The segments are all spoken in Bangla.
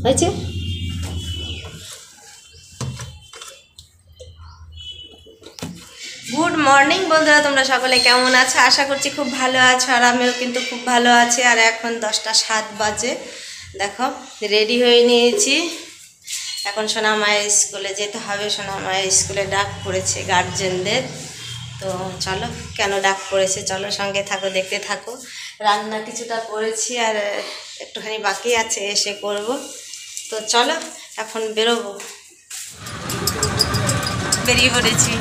হয়েছে। গুড মর্নিং বন্ধুরা, তোমরা সকলে কেমন আছো? আশা করছি খুব ভালো আছো, আর আমিও কিন্তু খুব ভালো আছি। আর এখন 10টা 7 বাজে, দেখো রেডি হয়ে নিয়েছি। এখন সোনা মায়ের স্কুলে যেতে হবে। সোনা মায়ের স্কুলে ডাক পড়েছে গার্জেনদের। তো চলো, কেন ডাক পড়েছে চলো, সঙ্গে থাকো, দেখতে থাকো। রান্না কিছুটা করেছি আর একটুখানি বাকি আছে, এসে করব। তো চলো এখন বেরোবো, বেরিয়ে পড়েছি।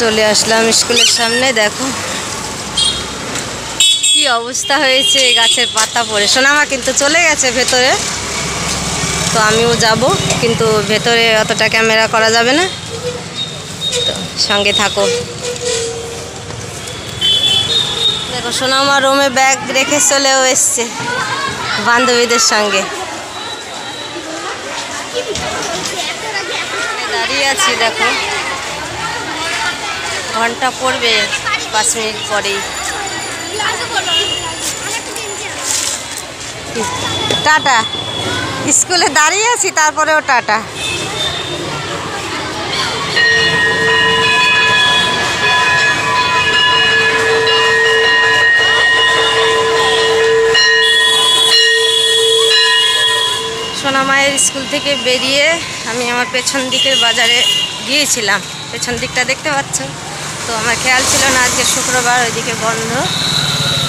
চলে আসলাম স্কুলের সামনে। দেখো কি অবস্থা হয়েছে, গাছের পাতা পড়ে। সোনামা কিন্তু চলে গেছে ভেতরে, তো আমিও যাব, কিন্তু ভেতরে অতটা ক্যামেরা করা যাবে না, তো সঙ্গে থাকো। দেখো সোনামা রুমে ব্যাগ রেখে চলেও এসছে বান্ধবীদের সঙ্গে। দাঁড়িয়ে আছি, দেখো ঘন্টা পড়বে 5 মিনিট পরেই। টাটা, স্কুলে দাঁড়িয়ে আছি তারপরেও টাটা। সোনা মায়ের স্কুল থেকে বেরিয়ে আমি আমার পেছন দিকের বাজারে গিয়েছিলাম। পেছন দিকটা দেখতে পাচ্ছ? তো আমার খেয়াল ছিল না আজকে শুক্রবার, ওইদিকে বন্ধ,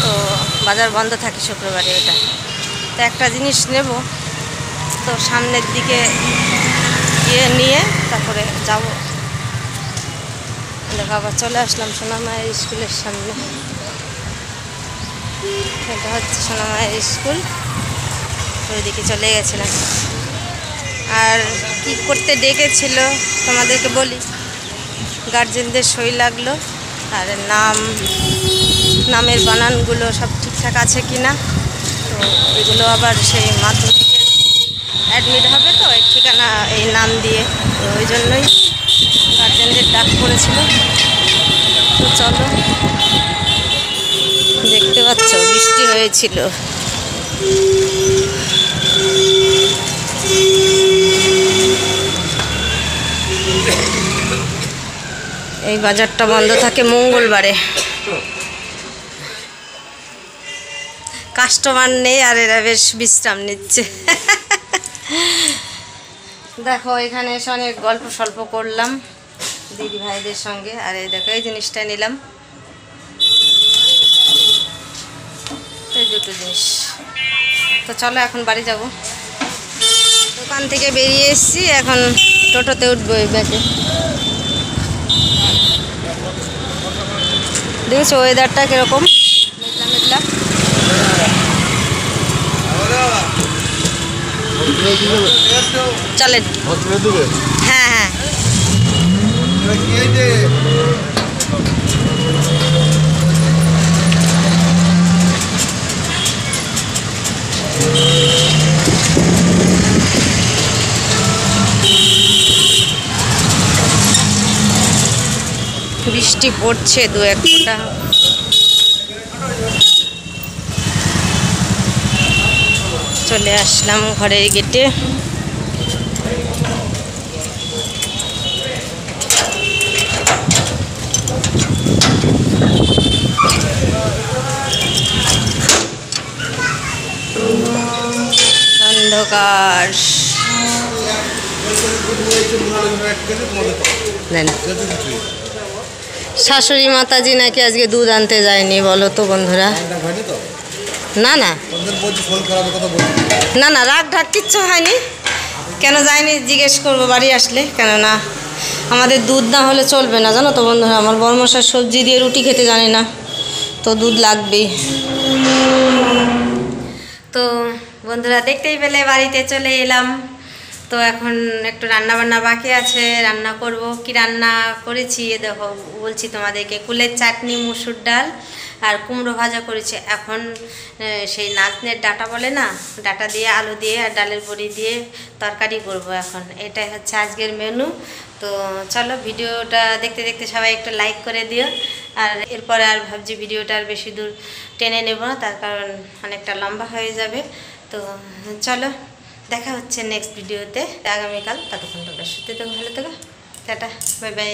তো বাজার বন্ধ থাকে শুক্রবারে। এটা তো একটা জিনিস নেব, তো সামনের দিকে গিয়ে নিয়ে তারপরে যাব। দেখো আবার চলে আসলাম সোনা মায়ের স্কুলের সামনে। এটা হচ্ছে সোনা মায়ের স্কুল, ওইদিকে চলে গেছিলাম। আর কি করতে ডেকেছিল তোমাদেরকে বলি। গার্জেনদের সই লাগলো, আর নামের বানানগুলো সব ঠিকঠাক আছে কি না, তো এগুলো আবার সেই মাধ্যমিকে অ্যাডমিট হবে, তো এই ঠিকানা এই নাম দিয়ে, তো ওই জন্যই গার্জেনদের ডাক পড়েছিল। তো চলো, দেখতে পাচ্ছ বৃষ্টি হয়েছিল। এই বাজারটা বন্ধ থাকে মঙ্গলবারে, কাস্টমার নেই আর এরা বেশ বিশ্রাম নিচ্ছে। দেখো এখানে এসে অনেক গল্প সল্প করলাম দিদি ভাইদের সঙ্গে। আর এই দেখো এই জিনিসটা নিলাম, এই দুটো জিনিস। তো চলো এখন বাড়ি যাব। দোকান থেকে বেরিয়ে এসেছি, এখন টোটোতে উঠবো। এই ব্যাগে দেখেছো ওয়েদারটা কিরকম, মেঘলা মেঘলা। চলেন, হ্যাঁ হ্যাঁ। বৃষ্টি পড়ছে 2-1 ফোঁটা। চলে আসলাম ঘরের গেটে। প্রকাশ। শাশুড়ি মাতাজি নাকি আজকে দুধ আনতে যায়নি, বলো তো বন্ধুরা। না না না না, রাগ ঢাক কিচ্ছু হয়নি। কেন যায়নি জিজ্ঞেস করবো বাড়ি আসলে। কেননা আমাদের দুধ না হলে চলবে না, জানো তো বন্ধুরা। আমার বড়মশাই সবজি দিয়ে রুটি খেতে জানে না, তো দুধ লাগবেই। তো বন্ধুরা দেখতেই পেলে বাড়িতে চলে এলাম। তো এখন একটু রান্না বান্না বাকি আছে, রান্না করব। কি রান্না করেছি দেখো, বলছি তোমাদেরকে। কুলের চাটনি, মুসুর ডাল আর কুমড়ো ভাজা করেছি। এখন সেই নাচনের ডাঁটা বলে না, ডাঁটা দিয়ে আলু দিয়ে আর ডালের বড়ি দিয়ে তরকারি করব এখন। এটাই হচ্ছে আজকের মেনু। তো চলো, ভিডিওটা দেখতে দেখতে সবাই একটু লাইক করে দিও। আর এরপরে আর ভাবছি ভিডিওটা আর বেশি দূর টেনে নেব না, তার কারণ অনেকটা লম্বা হয়ে যাবে। তো চলো, দেখা হচ্ছে নেক্সট ভিডিওতে আগামীকাল। ততক্ষণ তোমরা সুস্থ থেকো, ভালো থেকো, টাটা, বাই বাই।